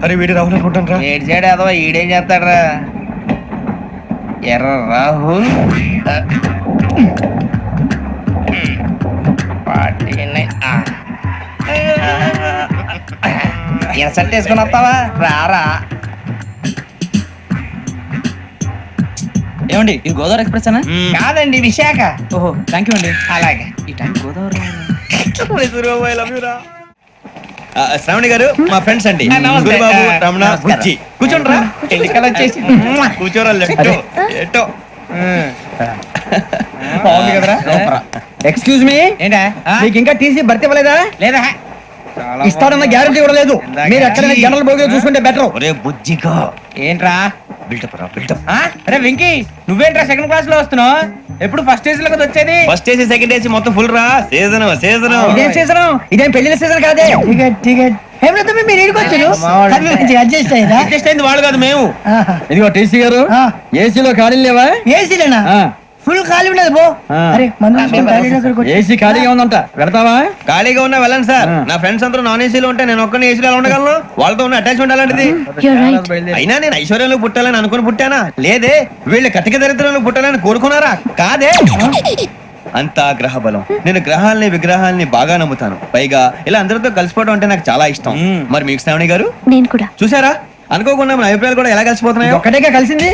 అరే వీడి రాహుల్ అనుకుంటాను రా. ఏడు సైడ్ అదో ఈడేం చేస్తాడరా? ఎర్ర రాహుల్ ఇన్సర్ట్ వేసుకుని వస్తావా? రారా. ఏమండి ఇది గోదావరి ఎక్స్ప్రెస్ అనా? కాదండి, విశాఖ. ఓహో థ్యాంక్ యూ అండి. అలాగే. ఈ టైం గోదావరి శ్రావణి గారు మా ఫ్రెండ్స్ అండి. నమస్తే. గురుబాబు, రమణ, నమస్కారం. బుజ్జి. కూర్చోండి రా. ఎన్నికలు వచ్చేసి కూర్చోరా. లెట్టో ఎట్టో. బాగుంది కదరా? ఎక్స్క్యూజ్ మీ, ఏంటా? మీకు ఇంకా టీసీ భర్తీ ఇవ్వలేదా? లేదా ఇస్తాడన్న గ్యారంటీ కూడా లేదు. మీరు ఎక్కడైనా జనరల్ బోగిలో చూసుకుంటే బెటర్. ఒరే బుజ్జిగా ఏంట్రా? బిల్డప్ రా బిల్డప్. అరే వెంకీ, నువ్వేంట్రా సెకండ్ క్లాస్ లో వస్తున్నావు? ఎప్పుడు ఫస్ట్ ఏజ్ లో కదా వచ్చేది? ఫస్ట్ ఏసీ సెకండ్ ఏసీ మొత్తం ఫుల్ రా. Season season. ఇదేం సీజన్? ఇదేం పెళ్లిన సీజన్ కాదే. టికెట్ టికెట్ మీరు ఇడికొచ్చారు. అడ్జస్ట్ అయ్యారా? అడ్జస్ట్ అయింది వాళ్ళు కాదు, మేము. ఇదిగో టీసీ గారు, ఏసీలో ఖాళీలు లేవా? ఏసీలేనా? ఫుల్ ఖాళీ ఉండదు బో. అరే ఏసీ ఖాళీగా ఉందంట, పెడతావా? ఖాళీగా ఉన్నా వెళ్ళండి సార్. నా ఫ్రెండ్స్ అందరూ నాన్ ఏసీలో ఉంటే నేను ఒక్కనే ఏసీలో ఎలా ఉండగలను? వాళ్ళతో ఉన్న అటాచ్మెంట్ అలాంటిది. అయినా నేను ఐశ్వర్యంలో పుట్టాలని అనుకుని పుట్టానా? లేదే. వీళ్ళు కతిక దరిద్రంలో పుట్టాలని కోరుకున్నారా? కాదే. అంతా గ్రహ బలం. నేను గ్రహాలని విగ్రహాలని బాగా నమ్ముతాను. పైగా ఇలా అందరితో కలిసిపోవడం అంటే నాకు చాలా ఇష్టం. మరి మీకు శ్రావణి గారు? నేను కూడా. చూసారా, అనుకోకుండా మన అభిప్రాయాలు కూడా ఎలా కలిసిపోతున్నాయో. ఒక్కటేగా కలిసింది.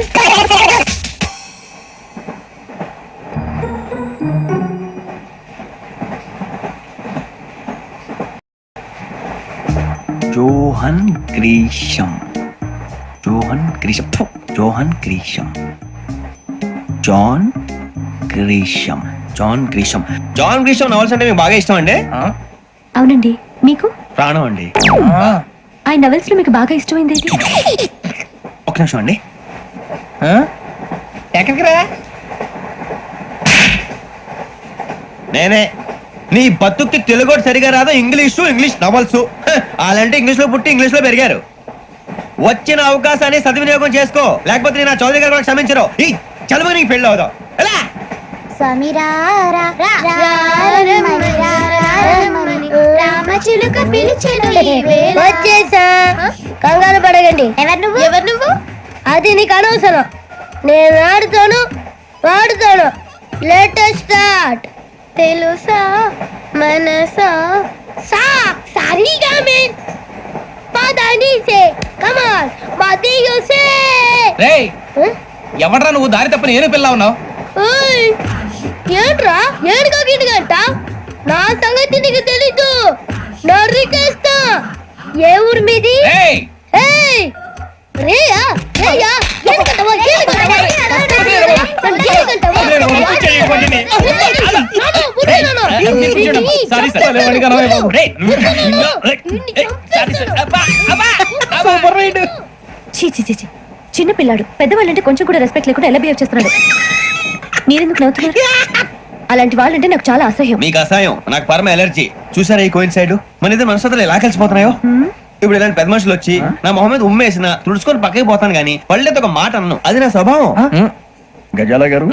John Grisham. John Grisham. ఫు, John Grisham. John Grisham. John Grisham. John Grisham novels అంటే మీకు బాగా ఇష్టం అండి? అవునండి. మీకు? ప్రాణం అండి. ఆ నవెల్స్ లో మీకు బాగా ఇష్టమైంది ఏంటి? ఒక నిమిషం అండి. ఎక్కడికి రా? నేనే. నీ బతుక్కి తెలుగు సరిగా రాదు, ఇంగ్లీష్ నవల్స్. అలాంటి ఇంగ్లీష్ లో పుట్టి ఇంగ్లీష్ లో పెరిగారు. వచ్చిన అవకాశాన్ని సద్వినియోగం చేసుకో, లేకపోతే నేను ఆ చౌదరి గారు కూడా క్షమించరు. ఈ చదువు నీకు పెళ్ళి అవుదాం. వచ్చేసా, కంగారు పడగండి. ఎవరు నువ్వు? అది నీకు అనవసరం. నేను ఆడుతాను, వాడుతాను. Latest start. తెలుసా మనసా సా సారీగా మెన్ పదని సే కమాన్ మదియో సే. రేయ్, ఎవడ్రా నువ్వు? దారి తప్పని ఏను పిల్ల ఉన్నావు? ఓయ్ ఏంట్రా ఏడుగా గిడుగంట? నా సంగతి నీకు తెలీదు. నరికేస్తా. ఏ ఊరు మీది? రేయ్ ఏయ్ రేయా రేయా ఏడుగంటవా ఏడుగంటవా చిన్న పిల్లాడు. పెద్దవాళ్ళంటే కొంచెం కూడా రెస్పెక్ట్ లేకుండా ఎలా బిహేవ్ చేస్తున్నాడు. మీరెందుకు నవ్వుతున్నారు? అలాంటి వాళ్ళంటే నాకు చాలా అసహ్యం. మీకు అసహ్యం, నాకు పరమ ఎలర్జీ. చూసారా ఈ కోయిన్సైడ్? మన ఇద్దరు మనసులు ఎలా కలిసిపోతున్నాయో. ఇప్పుడు ఇలాంటి పెద్ద మనుషులు వచ్చి నా మొహం మీద ఉమ్మేసిన తుడుచుకొని పక్కకి పోతాను గానీ వాళ్ళతో ఒక మాట అన్ను. అది నా స్వభావం. గజాల గారు,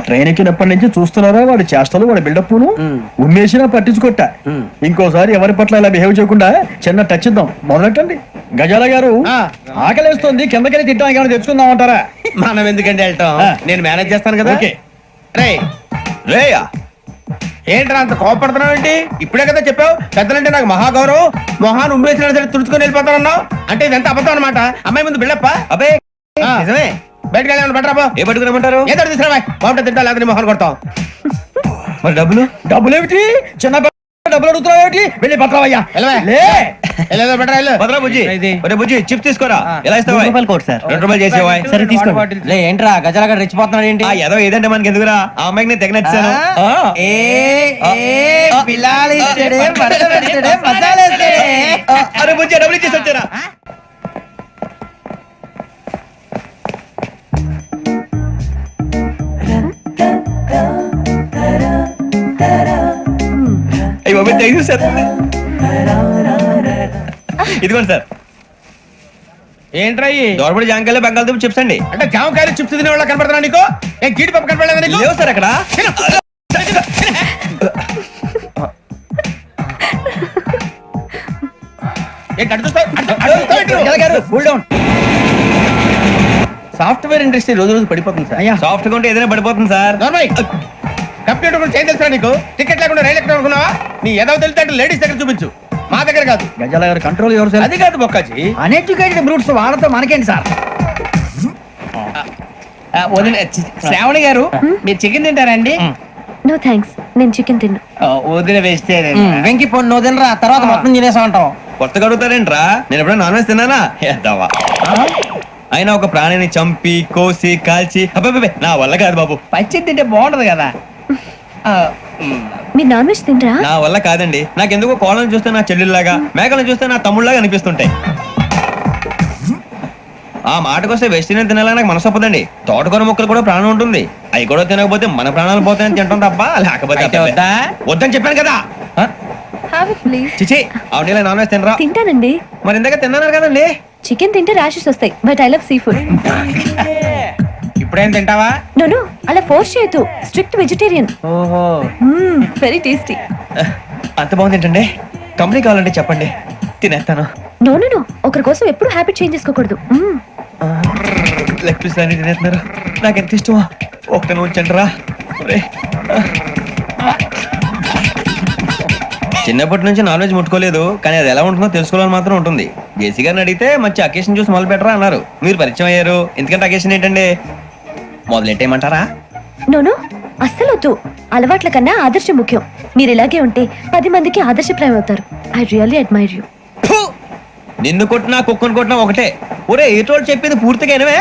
ట్రైన్ ఎక్కినప్పటి నుంచి చూస్తున్నారా వాడి చేష్టలు, వాడి బిల్డప్. ఉమ్మేసినా పట్టించుకోట. ఇంకోసారి ఎవరి పట్ల ఇలా బిహేవ్ చేయకుండా చిన్న టచ్ ఇద్దాం. మొదలెట్టండి. గజాల గారు, ఆకలేస్తుంది, కిందకెళ్ళి తింటాం, ఏమైనా తెచ్చుకుందాం అంటారా? మనం ఎందుకంటే వెళ్తాం, నేను మేనేజ్ చేస్తాను కదా. రే రేయా, ఏంట్రా అంత కోపడుతున్నావు ఏంటి? ఇప్పుడే కదా చెప్పావు పెద్దలంటే నాకు మహాగౌరవం, మొహాన్ని ఉమ్మేసిన సరే తుడుచుకొని వెళ్ళిపోతానన్నావు. అంటే ఇదంతా అబద్ధం అనమాట. అమ్మాయి ముందు బిళ్ళప్ప. అబ్బే నిజమే. బయటకు వెళ్ళాను, బెటరాబో. ఏ పట్టుకురమ్మంటారు? ఏదో తీసుకురా, బాగుంటుంది తింటా, లేకపోతే మొహాన్ని కొడతాం. మరి డబ్బులు? డబ్బులు ఏమిటి? చిన్న డబ్బులు అడుగుతున్నావు ఏమిటి? వెళ్ళి పట్టరావయ్యా. భద్రా బుజ్జి, ఒరే బుజ్జి చిప్స్ తీసుకోరా. ఎలా ఇస్తావా? ₹2 చేసేవా? సరే తీసుకోండి. ఏంట్రా గజాల గారు రెచ్చిపోతున్నాడు ఏంటి? ఏదో ఏదంటే మనకి ఎందుకురా? ఆ అమ్మాయికి నేను తెగ నచ్చాను. అరే బుజ్జి, డబ్బులు ఇచ్చేసి వచ్చారా? ఇదిగోండి సార్. ఏంట్రా దోరబడి జాంకాయలు బంగాళదుంప చిప్స్ అండి. అంటే జామకాయలు చిప్స్ తినే వాళ్ళ కనపడుతున్నా నీకు? ఏ గీడి పప్పు కనపడలేదా నీకు? లేవు సార్ అక్కడ. ఏంటి అటు చూస్తావ్? గజాల గారు కూల్ డౌన్. సాఫ్ట్వేర్ ఇండస్ట్రీ రోజు రోజు పడిపోతుంది సార్. అయ్యా సాఫ్ట్ గా ఉంటే ఏదైనా పడిపోతుంది సార్. నార్మల్ కంప్యూటర్ కూడా చేంజ్ తెలుసా నీకు? టికెట్ లేకుండా రైలు ఎక్కడ అనుకున్నావా? నీ ఏదో తెలితే లేడీస్ దగ్గర చూపించు, మా దగ్గర కాదు. గజాల గారు కంట్రోల్ ఎవరు సార్? అది కాదు బొక్కాజీ. అన్ఎడ్యుకేటెడ్ బ్రూట్స్ వాళ్ళతో మనకేంటి సార్? శ్రావణి గారు మీరు చికెన్ తింటారండి? నో థ్యాంక్స్, నేను చికెన్ తిన్ను. వదిన వేస్తే వెంకి పొన్ను నువ్వు తినరా, తర్వాత మొత్తం తినేసా ఉంటాం. కొత్తగా అడుగుతారేంట్రా? నేను ఎప్పుడైనా నాన్ వెజ్ తిన్నానా? ఎద్దావా. అయినా ఒక ప్రాణిని చంపి కోసి కాల్చి అబ్బబ్బబ్బే, నా వల్ల కాదు బాబు. పచ్చి తింటే బాగుంటది కదా. మీరు నాన్ వెజ్ తినరా? నా వల్ల కాదండి. నాకెందుకో కోళ్ళను చూస్తే నా చెల్లెల్లాగా, మేకలను చూస్తే నా తమ్ముళ్ళలాగా అనిపిస్తుంటాయి. ఆ మాటకొస్తే వెస్టిరియన్ తినాలని నాకు మనసు ఒప్పదండి. తోటకూర మొక్కలు కూడా ప్రాణం ఉంటుంది. అవి కూడా తినకపోతే మన ప్రాణాలు పోతాయని తింటాం తప్ప లేకపోతే అయితే వద్దా? వద్దని చెప్పాను కదా. Have it please. చిచి, అవునీ నాన్ వెజ్ తినరా? తింటానండి. మరి ఇందాక తిన్నాను కదండి. చికెన్ తింటే ర్యాషెస్ వస్తాయి, but I love sea food. ఇప్పుడేం తింటావా? నో అలా ఫోర్స్ చేయొద్దు. Strict vegetarian. ఓహో, వెరీ టేస్టీ. అంత బాగుంది ఏంటండి? కంపెనీ కావాలంటే చెప్పండి, తినేస్తాను. నో నో నో, ఒకరి కోసం ఎప్పుడు హ్యాబిట్ చేంజ్ చేసుకోకూడదు. లెగ్ పీస్ అన్ని తినేస్తున్నారు. నాకు ఎంత ఇష్టమో ఒకటి ఉంచండి రా. చిన్నప్పటి నుంచి నాన్ వెజ్ ముట్టుకోలేదు, కానీ అది ఎలా ఉంటుందో తెలుసుకోవాలని మాత్రం ఉంటుంది. జేసీ గారిని అడిగితే మంచి అకేషన్ చూసి మొదలు పెట్టరా అన్నారు. మీరు పరిచయం అయ్యారు, ఎందుకంటే అకేషన్ ఏంటండి? మొదలెట్టేయమంటారా? నోను అస్సలు వద్దు. అలవాట్ల కన్నా ఆదర్శం ముఖ్యం. మీరు ఇలాగే ఉంటే 10 మందికి ఆదర్శప్రాయం అవుతారు. I really admire you. నిన్ను కొట్టినా కుక్కను కొట్టినా ఒకటే. ఒరే ఏటోళ్ళు చెప్పింది పూర్తిగా వినవే.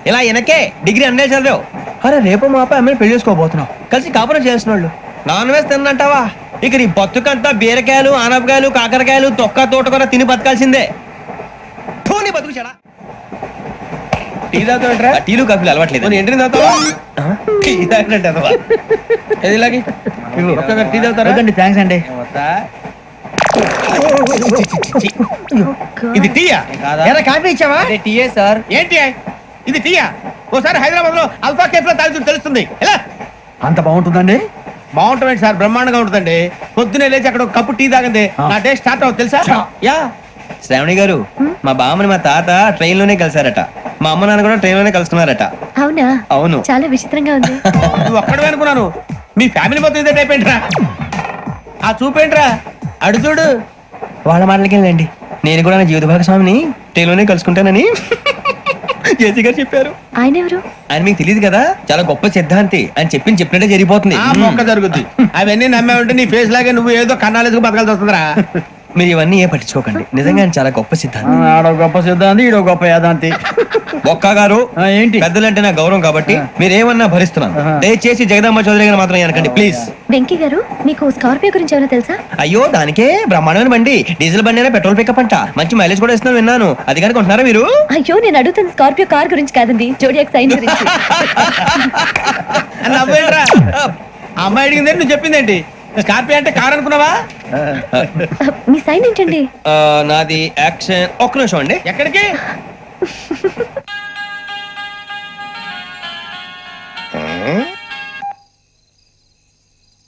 ఇలా వెనకే డిగ్రీ అన్నే చదివావు. అరే రేపు మా అబ్బాయి అమ్మని పెళ్లి చేసుకోబోతున్నావు, కలిసి కాపురం చేసిన వాళ్ళు. నాన్ వెజ్ తిన్నంటావా? ఇక నీ బతుకంతా బీరకాయలు, ఆనపకాయలు, కాకరకాయలు, తొక్క తోట కూడా తిని బతకాల్సిందే. నీ బతుకు చెడా. టీ తాగుతావేంట్రా? టీలు కాఫీలు అలవాట్లేదు. ఎంట్రీ తాగుతావా? టీ తాగినట్టు అదవా. ఏది ఇలాగే ఒక్కగారు టీ తాగుతారా? థ్యాంక్స్ అండి. ఇది టీయా? ఎరా కాఫీ ఇచ్చావా? టీయే సార్. ఏంటి ఇది టీయా? ఓసారి హైదరాబాద్ లో అల్ఫా కేఫ్ లో తాగుతూ తెలుస్తుంది. ఎలా అంత బాగుంటుందండి? బాగుంటుంది సార్, బ్రహ్మాండంగా ఉంటుందండి. పొద్దునే లేచి అక్కడ ఒక కప్పు టీ తాగండి, నా డే స్టార్ట్ అవుతుంది తెలుసా? యా శ్రావణి గారు, మా బామ్మని మా తాత ట్రైన్ లోనే కలిసారట. మా అమ్మ నాన్న కూడా ట్రైన్ లోనే కలుస్తున్నారట. అవునా? అవును. చాలా విచిత్రంగా ఉంది. నువ్వు ఒక్కడే అనుకున్నాను, మీ ఫ్యామిలీ మొత్తం ఇదే టైప్ ఏంట్రా? ఆ చూపేంట్రా, అడు చూడు. వాళ్ళ మాటలకి వెళ్ళండి. నేను కూడా నా జీవిత భాగస్వామిని ట్రైన్ లోనే కలుసుకుంటానని జేసీ గారు చెప్పారు. ఆయన ఎవరు? ఆయన మీకు తెలియదు కదా, చాలా గొప్ప సిద్ధాంతి అని చెప్పినట్టే జరిగిపోతుంది. ఆ మొక్క జరుగుద్ది. అవన్నీ నమ్మే ఉంటే నీ ఫేస్ లాగే నువ్వు ఏదో కన్నాలేసుకు బతకాల్సి వస్తుందిరా. మీరు ఇవన్నీ ఏ పట్టించుకోకండి. నిజంగా ఆయన చాలా గొప్ప సిద్ధాంతి. ఆడో గొప్ప సిద్ధాంతి, ఈడో గొప్ప యాదాంతి. ఒక్క గారు ఏంటి? పెద్దలంటే నా గౌరవం కాబట్టి మీరు ఏమన్నా భరిస్తున్నాను. దయచేసి జగదాంబ చౌదరి గారు మాత్రం అనకండి ప్లీజ్. వెంకీ గారు, మీకు స్కార్పియో గురించి ఏమైనా తెలుసా? అయ్యో దానికే బ్రహ్మాండమైన బండి. డీజిల్ బండి అయినా పెట్రోల్ పికప్ అంట. మంచి మైలేజ్ కూడా ఇస్తున్నాను విన్నాను. అది కానీ కొంటున్నారా మీరు? అయ్యో నేను అడుగుతున్న స్కార్పియో కార్ గురించి కాదండి, జోడియాక్ సైన్ గురించి. నవ్వేంట్రా? ఆ అమ్మాయి అడిగింది నువ్వు చెప్పిందేంటి? స్కార్పియో అంటే కార్ అనుకున్నావా? మీ సైన్ ఏంటండి? నాది యాక్షన్. ఒక్క నిమిషం అండి. ఎక్కడికి?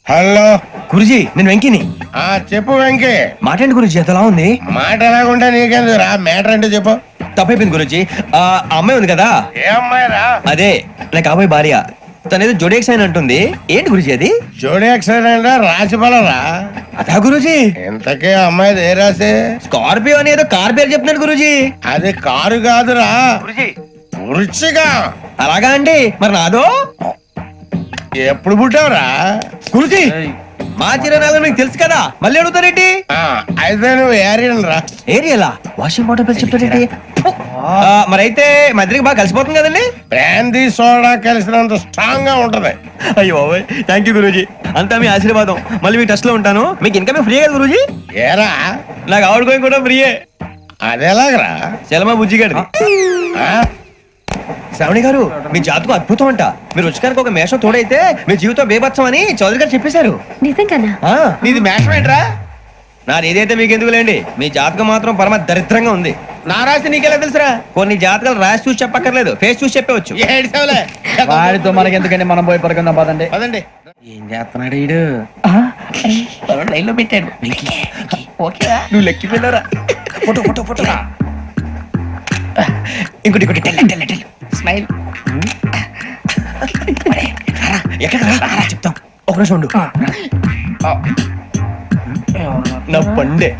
హలో గురుజీ, నేను వెంకిని. చెప్పు వెంకీ. మాట్లాడండి గురుజీ, ఎంతలా ఉంది? మాట ఎలాగుంటా నీకెందుకు రా, మ్యాటర్ అంటే చెప్పు. తప్పైపోయింది గురుజీ. ఆ అమ్మాయి ఉంది కదా, ఏ అమ్మాయి రా? అదే నా కాబోయే భార్య. తనేదో జోడేక్ సైన్ అంటుంది. ఏంటి గురుజీ అది? జోడి యాక్సిడెంట్ రాసి పడరా? అదా గురుజీ? ఇంతకే అమ్మాయి ఏ రాసి? స్కార్పియో అని ఏదో కార్ పేరు చెప్తున్నాడు గురుజీ. అది కారు కాదురా, వృచ్చిగా. అలాగా అండి, మరి నాదో? ఎప్పుడు పుట్టావురా? గురుజీ మా చిరునాలు మీకు తెలుసు కదా, మళ్ళీ అడుగుతారేంటి? అయితే నువ్వు ఏరియన్ రా. ఏరియలా? వాషింగ్ వాటర్ పేరు చెప్తారేంటి? మరైతే మా ఇద్దరికి బాగా కలిసిపోతుంది కదండి. బ్రాందీ సోడా కలిసినంత స్ట్రాంగ్ గా ఉంటది. అయ్యో థ్యాంక్ యూ గురూజీ, అంతా మీ ఆశీర్వాదం. మళ్ళీ మీకు టచ్ లో ఉంటాను. మీకు ఇన్కమ్ ఫ్రీ కదా గురూజీ? ఏరా నాకు ఆవిడ గోయింగ్ కూడా ఫ్రీయే. అదెలాగరా? చలమా బుజ్జి గారిది. శ్రావణి గారు, మీ జాతకం అద్భుతం అంట. మీరు రుచికారికి ఒక మేషం తోడైతే మీ జీవితం బేబత్సం అని చౌదరి గారు చెప్పేశారు. నిజంగానా? నీది మేషం ఏంట్రా? నాది ఏదైతే మీకు ఎందుకు లేండి, మీ జాతకం మాత్రం పరమ దరిద్రంగా ఉంది. నా రాసి నీకెలా తెలుసురా? కొన్ని జాతకాలు రాసి చూసి చెప్పక్కర్లేదు, ఫేస్ చూసి చెప్పవచ్చు. ఏడ్చావులే. వాడితో మనకి ఎందుకండి, మనం పోయి పడుకుందాం పదండి. పదండి. ఏం చేస్తున్నాడు వీడు? లైన్ లో పెట్టాడు. ఓకే నువ్వు లెక్కి వెళ్ళారా ఫోటో ఫోటో ఫోటో ఇంకోటి ఇంకోటి టెల్ స్మైల్ ఎక్కడ చెప్తాం ఒక నిమిషం ఉండు నా పండే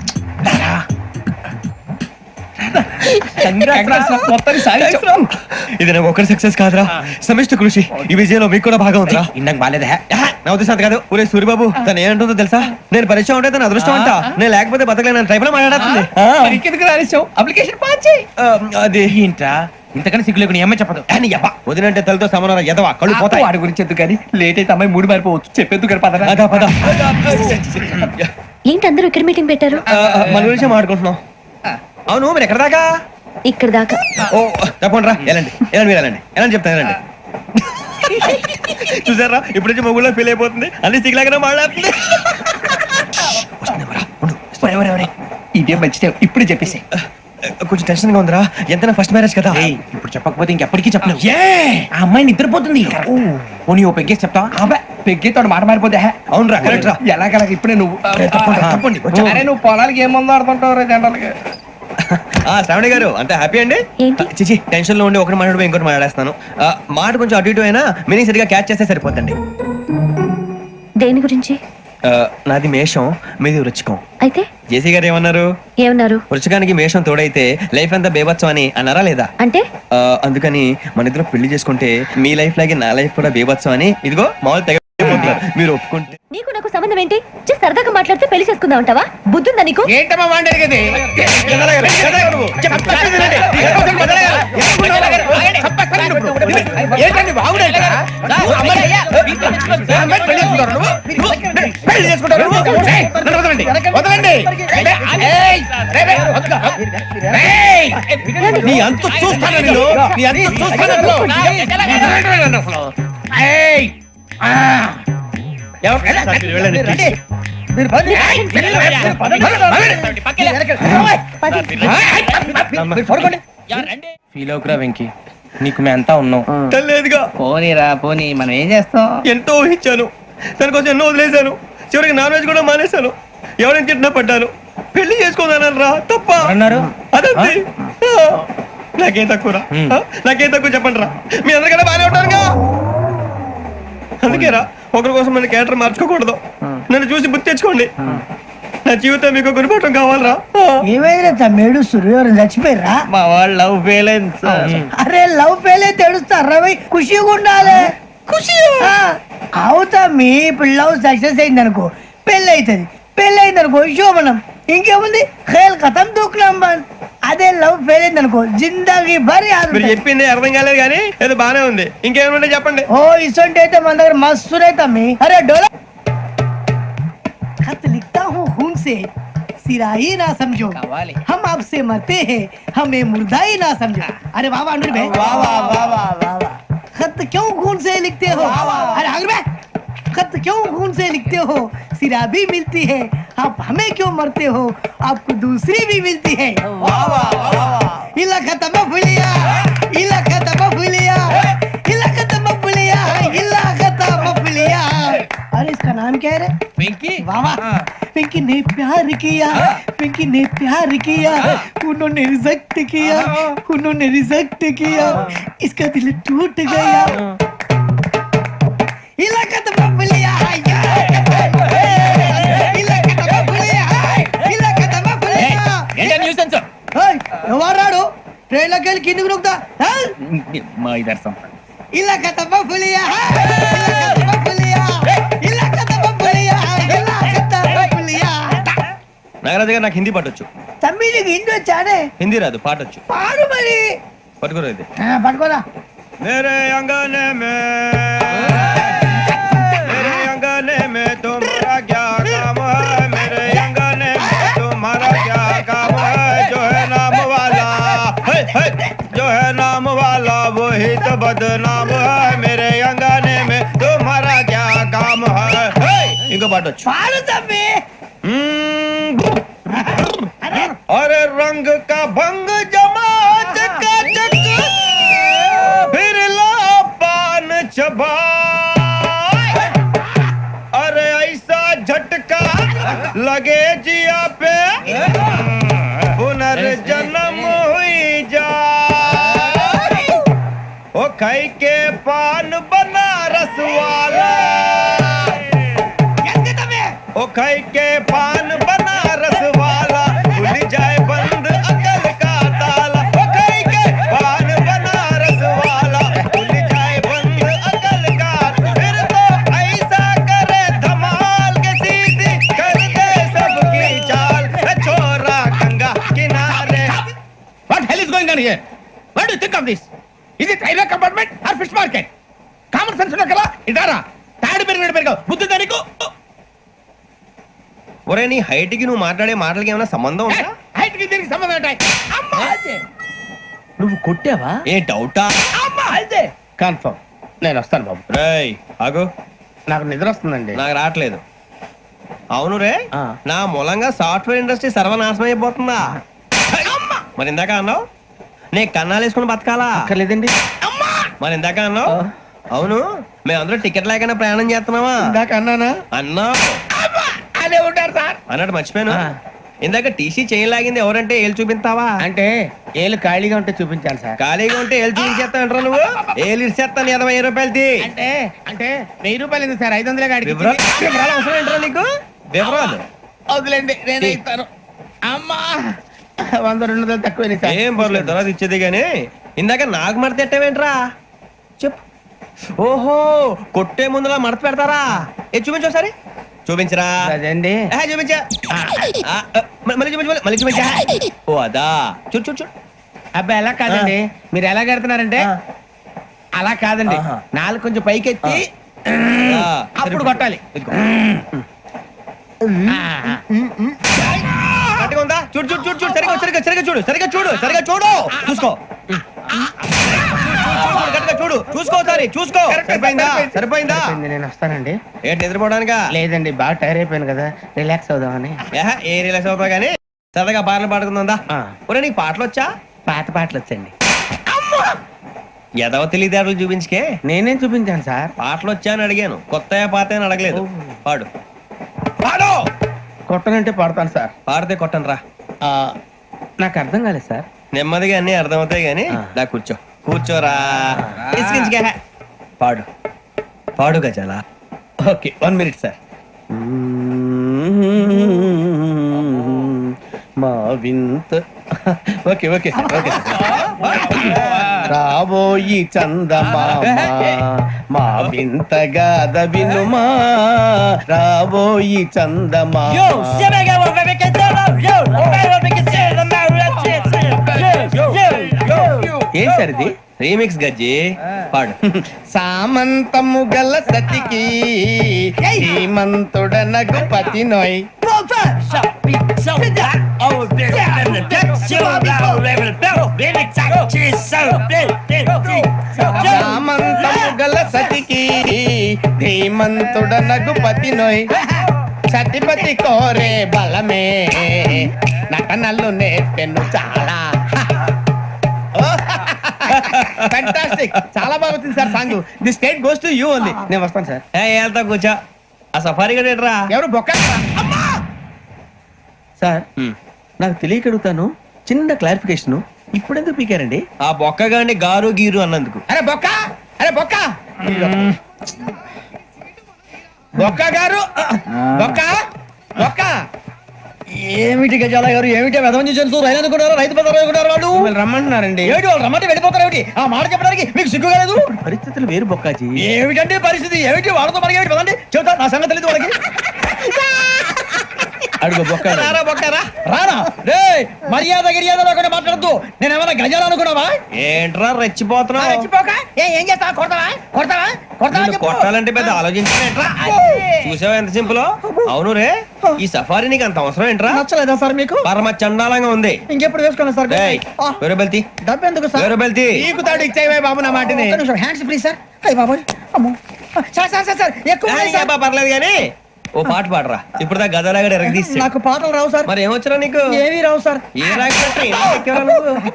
ఇది నాకు ఒకరి సక్సెస్ కాదురా సమిష్టి కృషి ఈ విజయంలో మీకు కూడా భాగం ఉందిరా ఇందాక బాగాలేదా నా ఉద్దేశం అంత కాదు ఊరే సూర్యబాబు తను ఏమంటుందో తెలుసా నేను పరిచయం ఉంటే తన అదృష్టం అంట నేను లేకపోతే బతకలేను ట్రైబ్ లో మాట్లాడుతుంది ఇంకెందుకు రాలేసావు అప్లికేషన్ పాస్ చేయి అది ఏంట్రా ఇంతకన్నా సిగ్గు లేకుండా ఏమై చెప్పదు వదినంటే తలతో సమానం ఎదవా కళ్ళు పోతాయి వాడి గురించి ఎందుకు కానీ లేట్ అయితే అమ్మాయి మూడు మారిపోవచ్చు చెప్పేందుకు గారు పదరా అదా పద ఏంటి అందరూ ఇక్కడ మీటింగ్ పెట్టారు మన గురించి మాట్లాడుకుంటున్నాం అవును మీరు ఎక్కడ దాకా ఇక్కడ దాకా ఓ తప్పకుండా రా వెళ్ళండి వెళ్ళండి మీరు వెళ్ళండి వెళ్ళండి చెప్తాను వెళ్ళండి చూసారా ఇప్పుడు నుంచి మొగుల్లో ఫీల్ అయిపోతుంది అన్ని సిగ్లాగానే మాట్లాడుతుంది ఇదే మంచిదే ఇప్పుడు చెప్పేసి కొంచెం టెన్షన్ గా ఉందిరా ఎంతైనా ఫస్ట్ మ్యారేజ్ కదా ఇప్పుడు చెప్పకపోతే ఇంకెప్పటికీ చెప్పలేవు ఆ అమ్మాయి నిద్రపోతుంది పోనీ ఓ పెగ్గేసి చెప్తావా అబ్బాయి పెగ్గేతో మాట మారిపోతే అవునరా కరెక్ట్ రా ఎలాగలా ఇప్పుడే నువ్వు తప్పండి అరే నువ్వు పొలాలకి ఏం మందు ఆడుతుంటావు జనరల్ గా శ్రావణి గారు అంతే హ్యాపీ అండి ఏంటి? చిచి టెన్షన్ లో ఉండి ఒకటి మాట్లాడిపోయి ఇంకోటి మాట్లాడేస్తాను మాట కొంచెం అటు ఇటు అయినా మీనింగ్ సరిగా క్యాచ్ చేస్తే సరిపోతండి దేని గురించి నాది మేషం మీది వృచ్చికం అయితే జేసీ గారు ఏమన్నారు ఏమన్నారు వృచ్చికానికి మేషం తోడైతే లైఫ్ అంతా బేబత్సం అని అన్నారా లేదా అంటే అందుకని మన ఇద్దరు పెళ్లి చేసుకుంటే మీ లైఫ్ లాగే నా లైఫ్ కూడా బేబత్సం అని ఇదిగో మామూలు తెగ మీరు ఒప్పుకుంటే నీకు నాకు సంబంధం ఏంటి జస్ట్ సరదాగా మాట్లాడితే పెళ్లి చేసుకుందాం అంటావా బుద్ధుందా నీకు ఏంటమ్మా వాడేది కదా ఏంటండి బాగుండే పెళ్లి చేసుకుంటారు వదలండి నీ అంత చూస్తాను నేను నీ అంత చూస్తాను ఫీల్ అవుకురా వెంకీ నీకు మేము అంతా ఉన్నాం లేదుగా పోనీరా పోనీ మనం ఏం చేస్తాం ఎంతో ఊహించాను దానికోసం ఎన్నో వదిలేశాను చివరికి నాన్ వెజ్ కూడా మానేశాను ఎవరైనా తిట్టినా పడ్డాను పెళ్లి చేసుకోదానరా తప్ప అన్నారు అదంతే నాకేం తక్కువరా నాకేం తక్కువ చెప్పండి రా మీ అందరికన్నా బాగానే ఉంటారుగా అందుకేరా ఒకరి కోసం మన క్యారెక్టర్ మార్చుకోకూడదు నన్ను చూసి గుర్తు తెచ్చుకోండి నా జీవితం మీకు గురిపటం కావాలరా ఏమైనా తమ్మేడు సూర్యవరం చచ్చిపోయిరా మా వాళ్ళు లవ్ ఫెయిల్ అయింది సార్ అరే లవ్ ఫెయిల్ అయితే ఏడుస్తారా భయ్ ఖుషిగా ఉండాలి ఖుషి అవుతా మీ ఇప్పుడు లవ్ సక్సెస్ అయింది అనుకో పెళ్ళి అవుతుంది పెళ్ళి అయింది అనుకో శోభనం ఇంకేముంది ఖేల్ కథం దూకునాం బాన్ అదే లవ్ ఫెయిల్ అయింది అనుకో జిందాగీ భారీ మీరు చెప్పింది అర్థం కాలేదు కానీ ఏదో బానే ఉంది ఇంకేమైనా చెప్పండి ఓ ఇసొంటి అయితే మన దగ్గర మస్తు తమ్మి అరే డోలా खत लिखता हूँ खून से सिरा ही ना समझो हम आपसे मरते हैं हमें मुर्दा ही ना समझो अरे वाह वाह अनुर भाई वाह वाह वाह वाह वाह खत क्यों खून से लिखते हो अरे अनुर भाई खत क्यों खून से लिखते हो सिरा भी मिलती है आप हमें क्यों मरते हो आपको दूसरी भी मिलती है वाह वाह वाह इला खत्म फुलिया इला खत्म फुलिया इला खत्म फुलिया इला खत्म फुलिया अरे इसका नाम क्या है रे వెంకీ वाह वाह पिंकी ने प्यार किया पिंकी ने प्यार किया उन्होंने रिजेक्ट किया उन्होंने रिजेक्ट किया इसका दिल टूट गया इलाका तो बबलिया इलाका तो बबलिया इलाका तो बबलिया ఎవరాడు ట్రైన్ లోకి వెళ్ళి కిందికి నొక్కుతా మా ఇదర్శం ఇలాకా तो बबलिया इलाका तो बबलिया इलाका तो बबलिया इलाका तो बबलिया నాగరాజు గారు నాకు హిందీ పాటొచ్చు తమ్మి నీకు హిందీ వచ్చానే హిందీ రాదు పాటొచ్చు పాడు మరి పట్టుకోలేదు పట్టుకోరా मेरे अंगने में तुम्हारा क्या काम है मेरे अंगने में तुम्हारा क्या काम है जो है नाम वाला जो है नाम वाला वही तो बदनाम है मेरे अंगने में तुम्हारा क्या काम है इनको बाटो పాడు తమ్మి अरे रंग का भंग जमा चकाचक फिर ला पान चबा अरे ऐसा झटका लगे जिया पे पुनर्जन्म हुई जा ओ खाई के पान बनारस वाला ओ खाई के पान बनारस वाला खुल जाए बंद अकल का ताला ओ खाई के पान बनारस वाला खुल जाए बंद अकल का फिर तो ऐसा करे धमाल के सीधी कर दे सबकी चाल छोरा गंगा किनारे What hell is going on here? What do you think of this? Is it railway compartment or fish market? Common sense ఉన్నా కదా ఇటారా తాడు పెరిగావు బుద్ధి దానికి ఒరే నీ హైట్ కి నువ్వు మాట్లాడే మాటలకి ఏమైనా సంబంధం ఉందా హైట్ కి దీనికి సంబంధం ఉంటాయి అమ్మా అదే నువ్వు కొట్టావా? ఏ డౌటా అమ్మా అదే కన్ఫర్మ్ నేను వస్తాను బాబు రేయ్ ఆగు నాకు నిద్ర వస్తుందండి నాకు రావట్లేదు అవును రే ఆ. నా మూలంగా సాఫ్ట్వేర్ ఇండస్ట్రీ సర్వనాశనం అయిపోతుందా మరి ఇందాక అన్నావు నీ కన్నాలు వేసుకుని బతకాలా అక్కర్లేదండి అమ్మా మరి ఇందాక అన్నావు అవును మేమందరూ టికెట్ లేకుండా ప్రయాణం చేస్తున్నావా ఇందాక అన్నానా అన్నావు అమ్మా అదే ఉంటారు సార్ అన్నట్టు మర్చిపోయాను ఆ. ఇందాక టీసీ చేయి లాగింది ఎవరంటే ఏళ్ళు చూపిస్తావా అంటే ఏళ్ళు ఖాళీగా ఉంటే చూపించాలి సార్ ఖాళీగా ఉంటే ఏళ్ళు చూపించేస్తానంటారా నువ్వు ఏళ్ళు ఇచ్చేస్తాను 20 రూపాయలది అంటే అంటే 1000 రూపాయలు ఎందుకు సార్ 500 గాడికి వివరాలు అవసరం ఏంట్రా నీకు వివరాలు వదిలేండి నేనే ఇస్తాను అమ్మా 100 200 తక్కువ సార్ ఏం పర్లేదు తర్వాత ఇచ్చేది గానీ ఇందాక నాకు మడత పెట్టావేంట్రా చెప్పు ఓహో కొట్టే ముందులా మడత పెడతారా ఏ చూపించు ఒకసారి చూపించరా అదండి చూపించా మళ్ళీ చూపించు మళ్ళీ చూపించా ఓ అదా చూడు చూడు చూడు అబ్బాయి ఎలా కాదండి మీరు ఎలా కడుతున్నారంటే అలా కాదండి ఆహా. నాలుగు కొంచెం పైకెత్తి ఆ, అప్పుడు కొట్టాలి ఇదిగో. ఆ, కరెక్ట్గా ఉందా చూడు చూడు చూడు చూడు సరిగా సరిగా సరిగా చూడు సరిగా చూడు సరిగా చూడు చూసుకో కరెక్ట్గా చూడు చూసుకో సారి చూసుకో సరిపోయిందా సరిపోయిందా సరిపోయింది, నేను వస్తానండి ఏంటి నిద్రపోవడానికా లేదండి బాగా టైర్ అయిపోయాను కదా రిలాక్స్ అవుదామని ఏహ, ఏ రిలాక్స్ అవుతావు కానీ సరదాగా పాటలు పాడుకుందా ఆ. ఒరే నీకు పాటలు వచ్చా పాత పాటలు వచ్చండి ఎదవ తెలియదారులు చూపించుకే నేనేం చూపించాను సార్ పాటలు వచ్చా అని అడిగాను కొత్త పాత అని అడగలేదు పాడు పాడు కొట్టనంటే పడతాను సార్ పాడితే కొట్టను రా ఆ, నాకు అర్థం కాలేదు సార్ నెమ్మదిగా అన్ని అర్థమవుతాయి గానీ ఆ. దా కూర్చో కూర్చోరా ఇసుకించుకే పాడు పాడు గజాల ఓకే 1 మినిట్ సార్ మా వింత ఓకే ఓకే ఓకే రాబోయి చందమామ మా వింత గాథ వినుమా రాబోయి చందమామ ఏం సార్ ఇది రీమిక్స్ గజ్జి పాడు సామంతము గల సతికి శ్రీమంతుడనగు పతి నోయ్ సామంతము గల సతికి ధీమంతుడనగు పతి నోయ్ సతిపతి కోరే బలమే నటనలు నేర్పెను చాలా ఫ్యాంటాస్టిక్ చాలా బాగా వచ్చింది sir song the state goes to you only నేను వస్తాను సార్ వెళ్తా కూర్చో ఆ సఫారీ గడేట్రా ఎవరు బొక్క సార్ నాకు తెలియక అడుగుతాను చిన్న క్లారిఫికేషన్ ఇప్పుడెందుకు పీకారండి ఆ బొక్క గాని గారు గీరు అన్నందుకు అరే బొక్క అరే బొక్క బొక్క గారు బొక్క బొక్క ఏమిటి గజాల గారు ఏమిటి వెదవం చూసారు రైలు అనుకున్నారు రైతు బజార్ అనుకున్నారు వాళ్ళు మిమ్మల్ని రమ్మంటున్నారండి ఏమిటి వాళ్ళు రమ్మంటే వెళ్ళిపోతారు ఏమిటి ఆ మాట చెప్పడానికి మీకు సిగ్గు కాలేదు పరిస్థితులు వేరు బొక్కాజీ ఏమిటంటే పరిస్థితి ఏమిటి వాళ్ళతో మనకి ఏమిటి పదండి చెబుతా నా సంగతి తెలియదు వాళ్ళకి అడుగు బొక్క రారా బొక్కరా రానా రే మర్యాద గిర్యాద లేకుండా మాట్లాడద్దు నేను ఏమైనా గజాలు అనుకున్నావా ఏంట్రా రెచ్చిపోతున్నావు ఏం చేస్తా కొడతావా కొడతావా నిన్ను కొట్టాలంటే పెద్ద ఆలోచించలేంట్రా చూసావా ఎంత సింపుల్ అవును రే ఈ సఫారీ నీకు అంత అవసరం ఏంట్రా నచ్చలేదా సార్ మీకు పరమ చండాలంగా ఉంది ఇంకెప్పుడు వేసుకున్నా సార్ వేరే బెల్తి డబ్బు ఎందుకు సార్ వేరే బెల్తి నీకు తాడు ఇచ్చేవే బాబు నా మాటని హ్యాండ్స్ ఫ్రీ సార్ అయ్యి బాబోయ్ అమ్మో సార్ సార్ సార్ సార్ ఎక్కువ ఉన్నాయి సార్. పర్లేదు కానీ ఓ పాట పాడరా ఇప్పుడు దా గదలాగడ ఎరగదీసి నాకు పాటలు రావు సార్ మరి ఏమొచ్చరా నీకు ఏమీ రావు సార్ ఏ రాకపోతే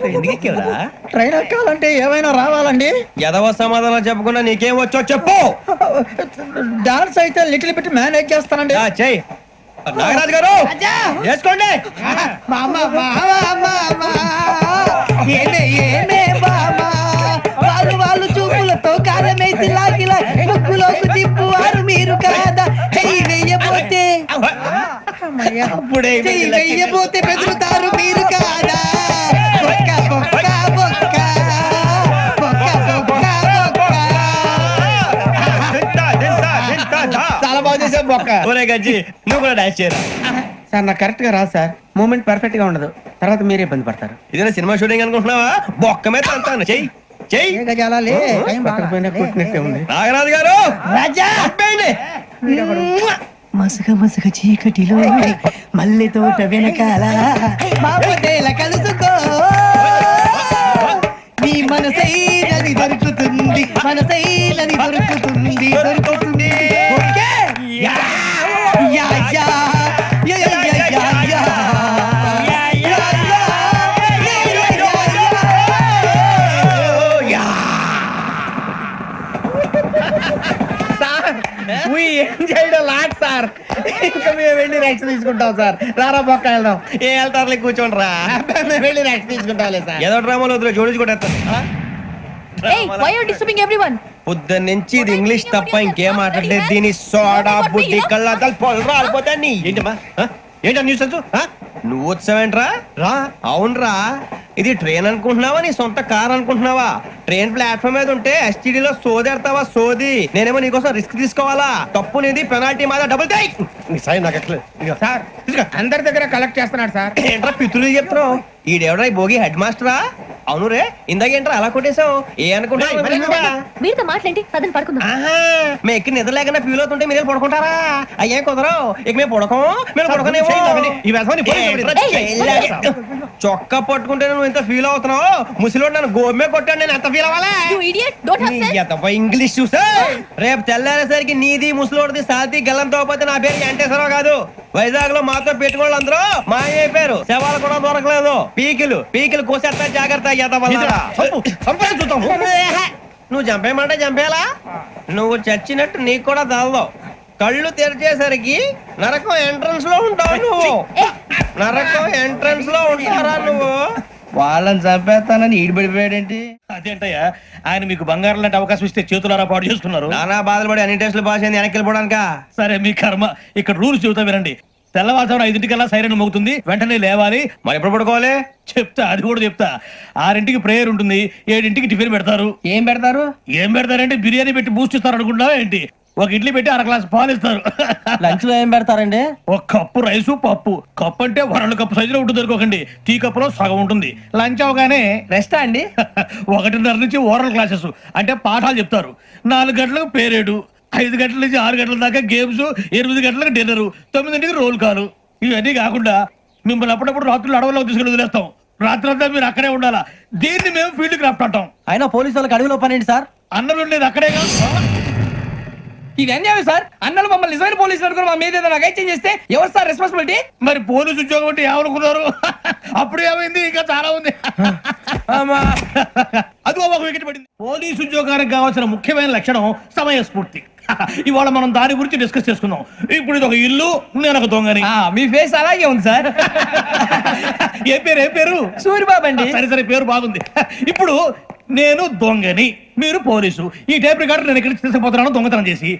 ఎందుకు ఎక్కేవరా ట్రైన్ ఎక్కాలంటే ఏమైనా రావాలండి ఎదవ సమాధానం చెప్పకుండా నీకేం వచ్చో చెప్పు డాన్స్ అయితే లిటిల్ బిట్ మేనేజ్ చేస్తానండి చెయ్యి నాగరాజు గారు రాజా వేసుకోండి. మామ మామ ఏమే ఏమే బామా వాళ్ళు చూపులతో కారమేసి లాగిలా ముక్కులోకి తిప్పువారు మీరు కాదా చెయ్యి వెయ్యబోతే చెయ్యి వెయ్యబోతే బెదురుతారు మీరు కాదా బొక్క బొక్క బొక్క బొక్క బొక్క బొక్క. చాలా బాగా చేసావు బొక్క. ఒరే గజ్జి నువ్వు కూడా డాన్స్ చేయరా. సార్ నాకు కరెక్ట్ గా రాదు సార్. మూమెంట్ పర్ఫెక్ట్ గా ఉండదు, తర్వాత మీరే ఇబ్బంది పడతారు. ఇదేనా సినిమా షూటింగ్ అనుకుంటున్నావా? బొక్క మీద అంటాను. చెయ్యి చెయ్యి. కొట్టినట్టే ఉంది. నాగరాజు గారు రాజా అబ్బేయండి. మసక మసక చీకటిలో మల్లె తోట వెనకాల మాపటేల కలుసుకో నీ మనసైనది దొరుకుతుంది మనసైనది దొరుకుతుంది దొరుకుతుంది okay? Yeah yeah yeah yeah yeah yeah yeah yeah. Sir ఇంకా మేము వెళ్ళి రెక్స్ తీసుకుంటాం సార్. రారా బొక్క వెళ్దాం. ఏ వెళ్తారులే కూర్చోండి రా. మేము వెళ్ళి రెక్స్ తీసుకుంటాంలే సార్. ఏదో డ్రామాలో వద్దులే జోడించుకుంటేస్తాను. పొద్దున్న నుంచి ఇది ఇంగ్లీష్ తప్ప ఇంకేం మాట్లాడలేదు. దీని సోడా బుద్ధి కళ్ళ పొలరా ఆడిపోతా నీ ఏంటమ్మా ఏంటా న్యూస్ నువ్వు వచ్చావేంట్రా? రా. అవునరా, ఇది ట్రైన్ అనుకుంటున్నావా నీ సొంత కార్ అనుకుంటున్నావా? ట్రైన్ ప్లాట్ఫామ్ మీద ఉంటే ఎస్టీడీలో సోదేడతావా సోది? నేనేమో నీకోసం రిస్క్ తీసుకోవాలా? తప్పు నీది, పెనాల్టీ మాదా, డబుల్ టై. సార్ అందరి దగ్గర కలెక్ట్ చేస్తున్నాడు సార్. ఏంట్రా పితులు చెప్తున్నావు? ఈడెవడ్రా ఈ భోగి హెడ్ మాస్టరా? అవును రే, ఇందాక ఏంట్రా అలా కొట్టేశావు? ఏ అనుకుంటా మీరుతో మాట్లాడి పదని పడుకుందాం. మేము ఎక్కి నిద్ర లేకుండా ఫీల్ అవుతుంటే మీరు పడుకుంటారా? అయ్యే కుదరవు. ఇక మేము పడకం, మేము పడకనేమో. చొక్కా పట్టుకుంటే నువ్వు ఎంత ఫీల్ అవుతున్నావు? ముసలివాడు నన్ను గోమే కొట్టాడు, నేను ఎంత ఫీల్ అవ్వాలా? ఇంగ్లీష్ చూసా. రేపు తెల్లారేసరికి నీది ముసలివాడిది సాతి గల్లంతో పోతే నా పేరు వెంకటేశ్వరరావు కాదు. వైజాగ్ లో మాతో పెట్టుకోళ్ళు అందరూ మాయైపోయారు. శవాలు కూడా దొరకలేదు. పీకిలు కోసేస్తా, జాగ్రత్త. నువ్వు చంపేయమంటే చంపేలా? నువ్వు చచ్చినట్టు నీకు కూడా తగదు. కళ్ళు తెరిచేసరికి నరకం ఎంట్రన్స్ లో ఉంటావు నువ్వు. నరకం ఎంట్రన్స్ లో ఉంటారా నువ్వు? వాళ్ళని చంపేస్తానని ఈడిపడిపోయాడేంటి? అదేంటయ్యా, ఆయన మీకు బంగారం లాంటి అవకాశం ఇస్తే చేతులారా పాటు చేసుకున్నారు. నానా బాధలు పడి అన్ని టెస్టులు పాస్ అయింది, వెనక్కి వెళ్ళిపోవడానికా? సరే మీ కర్మ. ఇక్కడ రూల్స్ చెబుతా వినండి. తెల్లవారుజామున 5 సైరన్ మోగుతుంది, వెంటనే లేవాలి. మరి ఎప్పుడు పడుకోవాలి? చెప్తా, అది కూడా చెప్తా. 6 ప్రేయర్ ఉంటుంది, 7 టిఫిన్ పెడతారు. ఏం పెడతారు? ఏం పెడతారంటే బిర్యానీ పెట్టి బూస్ట్ ఇస్తారు అనుకుంటావా ఏంటి? ఒక ఇడ్లీ పెట్టి 1 గ్లాస్ పాలు ఇస్తారు. లంచ్ లో ఏం పెడతారండి? ఒక కప్పు రైసు పప్పు. కప్పు అంటే 2 కప్పు సైజులో ఉంటుంది అనుకోకండి. టీ కప్పులో సగం ఉంటుంది. లంచ్ అవగానే రెస్టా అండి? 1:30 నుంచి ఓరల్ క్లాసెస్ అంటే పాఠాలు చెప్తారు. 4 గంటలకు పేరేడు, 5 గంటల నుంచి 6 గంటల దాకా గేమ్స్, 8 గంటలకు డిన్నర్, 9 రోల్ కాలు. ఇవన్నీ కాకుండా మిమ్మల్ని అప్పుడప్పుడు రాత్రులు అడవుల్లో తీసుకుని వదిలేస్తాం. రాత్రి అంతా మీరు అక్కడే ఉండాలా. దీన్ని మేము ఫీల్డ్ క్రాఫ్ట్ అంటాం. అయినా పోలీసు వాళ్ళకి అడవిలో పని ఏంటి సార్? అన్నలు ఉండేది అక్కడే కాదు. ఇది అన్యాయం సార్. అన్నలు మమ్మల్ని నిజమైన పోలీసులు అనుకుని మా మీద ఏదైనా అగైత్యం చేస్తే ఎవరు సార్ రెస్పాన్సిబిలిటీ? మరి పోలీసు ఉద్యోగం అంటే ఏమనుకున్నారు? అప్పుడు ఏమైంది? ఇంకా చాలా ఉంది. అది ఒక వికెట్ పడింది. పోలీసు ఉద్యోగానికి కావాల్సిన ముఖ్యమైన లక్షణం సమయస్ఫూర్తి. ఇవాళ మనం దాని గురించి డిస్కస్ చేసుకుందాం. ఇప్పుడు ఇది ఒక ఇల్లు, నేను ఒక దొంగని. మీ ఫేస్ అలాగే ఉంది సార్. ఏ పేరు? సూరిబాబు అండి. సరే పేరు బాగుంది. ఇప్పుడు నేను దొంగని, మీరు పోలీసు. ఈ టైప్ రికార్డు నేను ఎక్కడికి తీసుకుపోతున్నాను దొంగతనం చేసి.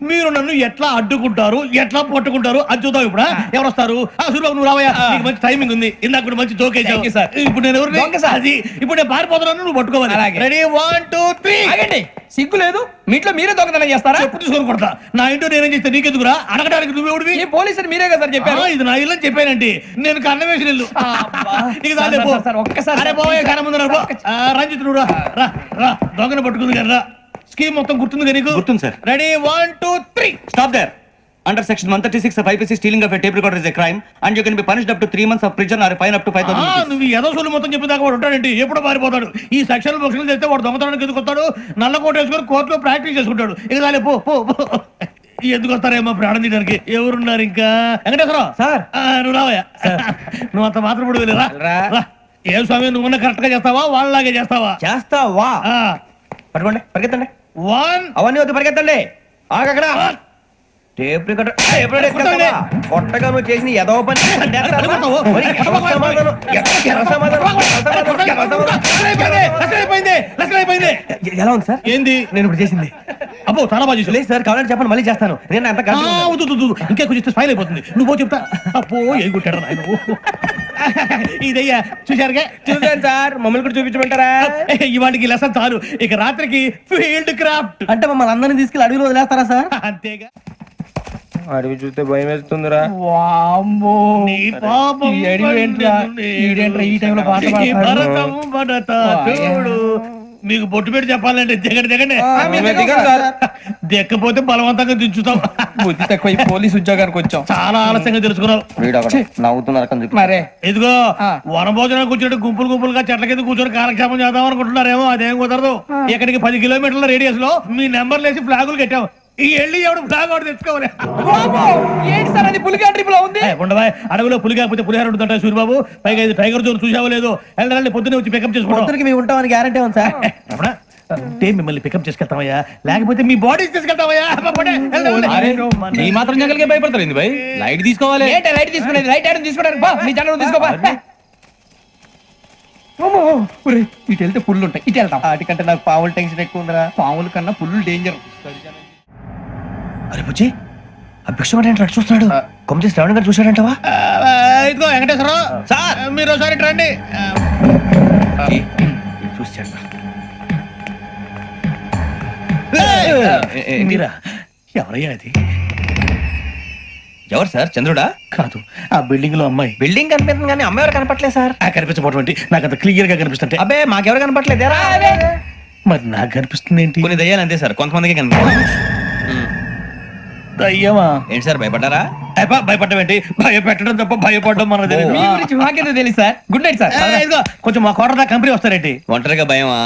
మీరు నన్ను ఎట్లా అడ్డుకుంటారు, ఎట్లా పట్టుకుంటారు అది చూద్దాం. ఇప్పుడు ఎవరు వస్తారు? సూరిబాబు నువ్వు రావయ్యా, నీకు మంచి టైమింగ్ ఉంది. ఇందాక కూడా మంచి జోక్ వేసావు సార్. ఇప్పుడు నేను ఎవరు? అది ఇప్పుడు నేను పారిపోతున్నాను, నువ్వు పట్టుకోవాలి. రెడీ 1 2 3. సిగ్గు లేదు? మీట్లో మీరే దొంగతనం చేస్తారా? ఎప్పుడు తీసుకొని కొడతా. నా ఇంటో నేనేం చేస్తే నీకెందుకురా? అడగడానికి నువ్వెవడివి? ఈ పోలీసులు మీరే కదా సార్ చెప్పారు. ఇది నా ఇల్లు అని చెప్పానండి. నేను కన్నం వేసిన ఇల్లు. ఒక్కసారి రంజిత్ నువ్వు రా. దొంగను పట్టుకుంది కదా. స్కీమ్ మొత్తం గుర్తుంది కదా నీకు? గుర్తుంది sir. Ready 1 2 3. Stop there. Under section 136 of IPC, stealing of a tape recorder is a crime and you can be punished up to 3 months of prison or a fine up to 5,000 rupees. నువ్వు ఏదో సొల్లు మొత్తం చెప్పేదాకా వాడు ఉంటాడండి. ఎప్పుడో పారిపోతాడు. ఈ సెక్షన్ బుక్స్లు చేస్తే వాడు దొంగతనానికి ఎందుకు వస్తాడు? నల్ల కోట వేసుకొని కోర్టులో ప్రాక్టీస్ చేసుకుంటాడు. ఇక చాలే పో. ఎందుకు వస్తారేమో ప్రాణం తీయడానికి. ఎవరున్నారు ఇంకా? వెంకటేశ్వరరావు సార్, నువ్వు రావయ్యా. నువ్వు అంత మాత్రం ఇప్పుడు వెళ్ళి రా. ఏం స్వామి, నువ్వు కరెక్ట్ గా చేస్తావా వాళ్ళలాగే చేస్తావా? చేస్తావా? పట్టుకోండి, పరిగెత్తండి. 1 అవన్నీ వద్దు, పరిగెత్తండి. ఆగక్కడ టేప్ రికార్డర్ కొట్టగా నువ్వు చేసిన ఏదో పని మరి ఎవరి సమాధానం? ఎవరి సమాధానం? ఎలా ఉంది సార్? ఏంది నేను ఇప్పుడు చేసింది అబ్బో చాలా బాగా చేసావు. లేదు సార్, కావాలంటే చెప్పండి, మళ్ళీ చేస్తాను. నేను అంత ఆ, వద్దు, వద్దు, వద్దు. ఇంకే కొంచెం స్మైల్ అయిపోతుంది. నువ్వు చెప్తా. అబ్బో ఏం కొట్టాడు ఆయన. ఇదయ్యా చూశారుగా. చూసాను సార్, మమ్మల్ని కూడా చూపించమంటారా? ఇవాటికి లెసన్ చాలు. ఇక రాత్రికి ఫీల్డ్ క్రాఫ్ట్. అంటే మమ్మల్ని అందరినీ తీసుకెళ్ళి అడవిలో వదిలేస్తారా సార్? అంతేగా. అడవి చూస్తే భయం వేస్తుందిరా. నీ పాపం ఈ అడవి ఏంట్రా? ఈడేంట్రా ఈ టైంలో పాట ఈ పాడతాడు? భరతం భరత చూడు. మీకు బొట్టు పెట్టి చెప్పాలంటే దిగండి. దిక్కపోతే బలవంతంగా దించుతాం. బుద్ధి తక్కువ ఈ పోలీస్ ఉద్యోగానికి వచ్చాం. చాలా ఆలస్యంగా తెలుసుకున్నావు. నవ్వుతున్నారు. మరే ఇదిగో వనభోజనానికి కూర్చొని గుంపులుగా చెట్ల కింద కూర్చొని కాలక్షేపం చేద్దాం అనుకుంటున్నారేమో. అదేం కుదరదు. ఇక్కడికి 10 కిలోమీటర్ల రేడియస్ లో మీ నెంబర్లు వేసి ఫ్లాగులు కట్టాం. ఈ వెళ్ళి ఎవడు ఫ్లాగ్ ఒకటి తెచ్చుకోవాలి. ఏంటి సార్ అది పులిగా ట్రిప్ లో ఉంది? ఉండవా, అడవిలో పులి కాకపోతే పులిహార ఉంటుంటా సూర్యబాబు. పైగా ఇది టైగర్ జోన్ చూసావో లేదో. వెళ్ళాలి, పొద్దున్నే వచ్చి పికప్ చేసుకుంటాం. మేము ఉంటామని గ్యారంటీ ఉంది సార్. అంటే మిమ్మల్ని పికప్ చేసుకెళ్తామయ్యా, లేకపోతే మీ బాడీ తీసుకెళ్తామయ్యా. ఈ మాత్రం జంగల్కే భయపడతారు ఏంది భయ్? లైట్ తీసుకోవాలి. ఏంటి లైట్ తీసుకునేది? లైట్ ఐరన్ తీసుకోవడానికి బా, నీ జంగల్ తీసుకోబా. ఇటు వెళ్తే పుల్లు ఉంటాయి, ఇటు వెళ్తాం. వాటికంటే నాకు పావులు టెన్షన్ ఎక్కువ ఉందిరా. పాముల కన్నా పుల్లు డేంజర్. అరే బుజ్జి, ఆ భిక్షం అంటే చూస్తున్నాడు. కొమ్మ శ్రావణ్ గారు చూసాడంటవా? ఇదిగో వెంకటేశ్వరరావు సార్, మీరు ఒకసారి ఇటు రండి. చూసాడు. మీరా? ఎవరయ్యా అది? ఎవరు సార్? చంద్రుడా? కాదు, ఆ బిల్డింగ్ లో అమ్మాయి. బిల్డింగ్ కనిపిస్తుంది కానీ అమ్మాయి ఎవరు కనపట్లేదు సార్. కనిపించబోటువంటి నాకు అంత క్లియర్ గా కనిపిస్తుంటే. అబ్బే మాకెవరు కనపట్లేదేరా? మరి నాకు కనిపిస్తుంది ఏంటి? కొన్ని దయ్యాలు అంతే సార్, కొంతమందికి కనిపిస్తుంది. అయ్యమా ఏంటి సార్, భయపడ్డారా? భయపడడం ఏంటి? భయపెట్టడం తప్ప భయపడడం మనకు తెలియదు. మీ గురించి మాకేదో తెలుసు సార్. Good night sir. ఇదిగో కొంచెం మా కోట దాకా కంపెనీ వస్తారేంటి? ఒంటరిగా భయమా?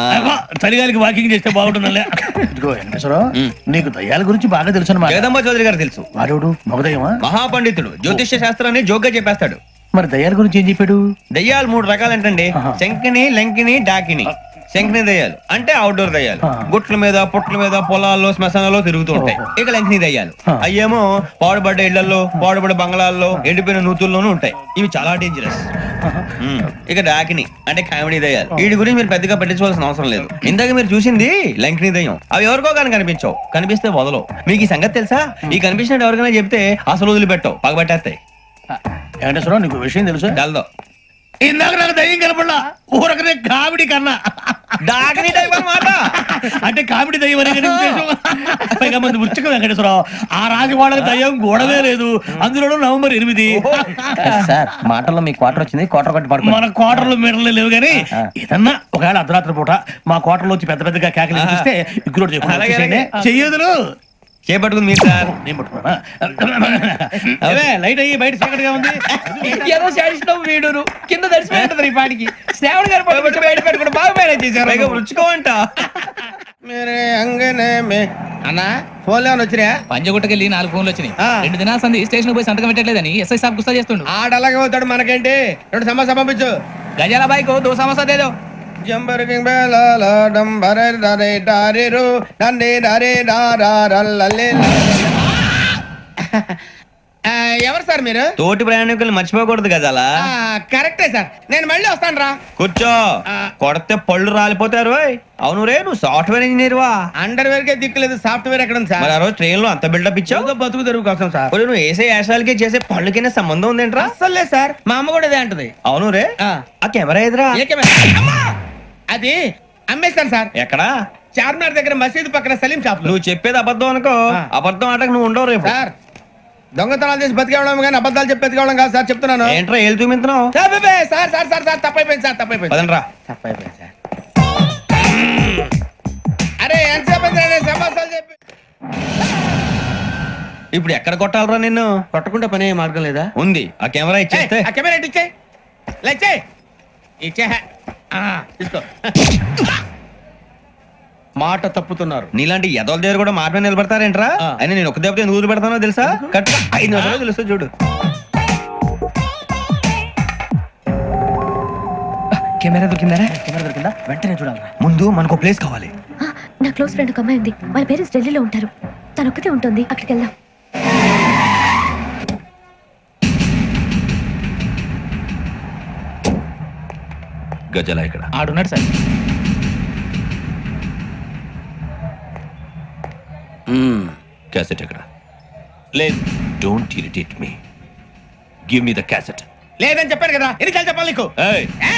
చలిగాలికి వాకింగ్ చేస్తే బాగుంటుందిలే. ఇదిగో వెంకటేశ్వరరావు, నీకు దయ్యాల గురించి బాగా తెలుసు అన్నమాట. జగదంబ చౌదరి గారు తెలుసు. వాడు మగదయ్యమా? మహాపండితుడు, జ్యోతిష్య శాస్త్రాన్ని జోగ్గా చెప్పేస్తాడు. మరి దయ్యాల గురించి ఏం చెప్పాడు? దయ్యాలు 3 రకాలంటండి. శంకిని, లంకిని, డాకిని. శంకిని దయ్యాలు అంటే అవుట్డోర్ దయ్యాలు, గుట్ల మీద పుట్ల మీద పొలాల్లో శ్మశానాల్లో తిరుగుతూ ఉంటాయి. ఇక లంకిని దయ్యాలు అయ్యేమో పాడుబడ్డ ఇళ్లలో, పాడుబడ్డ బంగ్లాల్లో, ఎండిపోయిన నూతుల్లోనూ ఉంటాయి. ఇవి చాలా డేంజరస్. ఇక డాకిని అంటే కామెడీ దయ్యాలు. వీటి గురించి మీరు పెద్దగా పట్టించుకోవాల్సిన అవసరం లేదు. ఇందాక మీరు చూసింది లంకిని దయ్యం. అవి ఎవరికో కానీ కనిపించవు, కనిపిస్తే వదలవు. మీకు ఈ సంగతి తెలుసా? ఈ కనిపించినట్టు ఎవరికైనా చెప్తే అసలు వదిలిపెట్టవు, పగబట్టేస్తాయి. వెంకటేశ్వరరావు, నీకు విషయం తెలుసా? డల్దో ఇందాక నాకు దయ్యం కనపడలా, ఊరకనే కామెడీ కన్నా డాకిని టైప్ అన్నమాట. అంటే కామెడీ దయ్యం అనే కదా ఉద్దేశం. పైగా మంది ఉచ్చక వెంకటేశ్వరరావు, ఆ రాజు వాళ్ళకి దయ్యం గోడవే లేదు. అందులోనూ నవంబర్ 8. సార్ మాటల్లో మీ క్వార్టర్ వచ్చింది, క్వార్టర్ కొట్టి పడుకో. మన క్వార్టర్లు మీటర్లు లేవు కానీ ఏదన్నా ఒకవేళ అర్ధరాత్రి పూట మా క్వార్టర్లో వచ్చి పెద్ద పెద్దగా కేకలు చూస్తే ఇగ్గురు చెయ్యదులు చేపట్టుకుంది మీరు సార్. నేను పట్టుకున్నా లైట్ అయ్యి బయట చీకటిగా ఉంది. ఏదో శాడిస్తాం వీడును కింద దర్శనం ఈ పాటికి. శ్రావణ్ గారు పట్టుబట్టి బయట పెట్టుకుంటే బాగా మేనేజ్ చేశారు. రుచుకోమంట మీరే అంగనే అన్నా ఫోన్లో వచ్చినా? పంజగుట్టకెళ్ళి 4 ఫోన్లు వచ్చినాయి. 2 దినాల సంది స్టేషన్ పోయి సంతకం పెట్టలేదని ఎస్ఐ సాబ్ గుస్తా చేస్తుండు. ఆడలాగే పోతాడు, మనకేంటి? 2 సమస్య పంపించు. గజాల బైక్ 2 సమస్య దేదో. జంబరకింగ్ బేలాల డంబరే డరే డారిరు డండే డరే డారారల్లలే. ఎవరు సార్ మీరు? తోటి ప్రయాణికులు మర్చిపోకూడదు కదా. కరెక్టే సార్, నేను మళ్ళీ వస్తాను రా. కూర్చో, కొడితే పళ్ళు రాలిపోతారు. అవును రే, నువ్వు సాఫ్ట్వేర్ ఇంజనీర్ వా? అండర్వేర్ కే దిక్కులేదు, సాఫ్ట్వేర్ ఎక్కడ ఉంది సార్? మరి ఆ రోజు ట్రైన్ లో అంత బిల్డప్ ఇచ్చావు. బతుకు తెరువు కోసం సార్. నువ్వు వేసే యాశాలకి చేసే పళ్ళకైనా సంబంధం ఉందేంట్రా? అస్సలు లేదు సార్, మా అమ్మ కూడా అదే అంటది. అవును రే, ఆ కెమెరా ఎదురా? ఏ కెమెరా? అమ్మా! అది అమ్మేస్తాను సార్. ఎక్కడా? చార్మినార్ దగ్గర మసీదు పక్కన సలీం షాప్. నువ్వు చెప్పేది అబద్ధం అనుకో. అబద్ధం ఆటకు నువ్వు ఉండవు రేపు. సార్ దొంగతనాలు చేసి బతికేవడం కానీ అబద్ధాలు చెప్పి బతికేవడం కాదు సార్, చెప్తున్నాను. ఏంట్రా ఏళ్ళు చూపించినావు? సార్ సార్ సార్ సార్ తప్పైపోయింది సార్, తప్పైపోయింది. పదండ్రా. తప్పైపోయింది సార్. అరే ఎంతసేపు సమాసాలు చెప్పి ఇప్పుడు ఎక్కడ కొట్టాలరా నిన్ను? కొట్టకుండా పని అయ్యే మార్గం లేదా? ఉంది, ఆ కెమెరా ఇచ్చేస్తే. ఆ కెమెరా ఇచ్చే ఇచ్చే ఇచ్చే తీసుకో. మాట తప్పుతున్నారు. నీలాంటి ఎదల దగ్గర కూడా మాట మీద నిలబడతారేంట్రా? అని నేను ఒక దెబ్బతో ఎందుకు ఊరు పెడతానో తెలుసా? కరెక్ట్ 5 నిమిషాలు తెలుసు చూడు. కెమెరా దొరికిందా? కెమెరా దొరికిందా? వెంటనే చూడాలి. ముందు మనకు ప్లేస్ కావాలి. నా క్లోజ్ ఫ్రెండ్ ఒక అమ్మాయి ఉంది. వాళ్ళ పేరెంట్స్ ఢిల్లీలో ఉంటారు. తను ఒక్కతే ఉంటుంది. అక్కడికి వెళ్దాం. గజల ఇక్కడ ఆడున్నాడు సార్. క్యాసెట్ ఎక్కడ లేదు. Don't irritate me. Give me the cassette. లేదని చెప్పాను కదా, ఎన్నిసార్లు చెప్పాలి నీకు? ఏయ్ ఏ?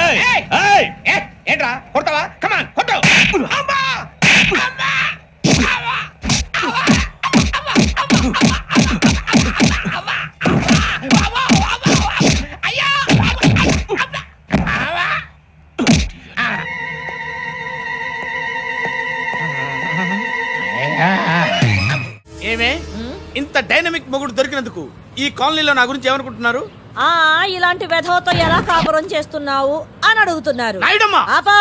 ఏయ్ ఏయ్! ఏయ్ ఏ? ఏంట్రా కొడతావా? కమాన్ కొట్టు. అమ్మా! అమ్మా! అమ్మా! ఏమే ఇంత డైనమిక్ మొగుడు దొరికినందుకు ఈ కాలనీలో నా గురించి ఏమనుకుంటున్నారు? ఇలాంటి వెధవతో ఎలా కాపురం చేస్తున్నావు అని అడుగుతున్నారు. నాయుడమ్మ! ఆపా!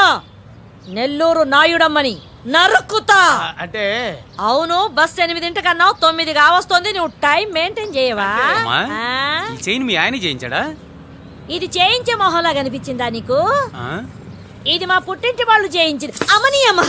నెల్లూరు నాయుడమ్మని నరుక్కుతా. అంటే అవును, బస్ 8 కన్నా 9 కావస్తుంది. నువ్వు టైం మెయింటైన్ చేయవా? అమ్మా, ఆ? ఈ చైన్ మీ ఆయన చేయించాడా? ఇది చేయించే మొహంలా కనిపించిందా నీకు? ఆ? ఇది మా పుట్టింటి వాళ్ళు చేయించింది. అమ్మని అమ్మ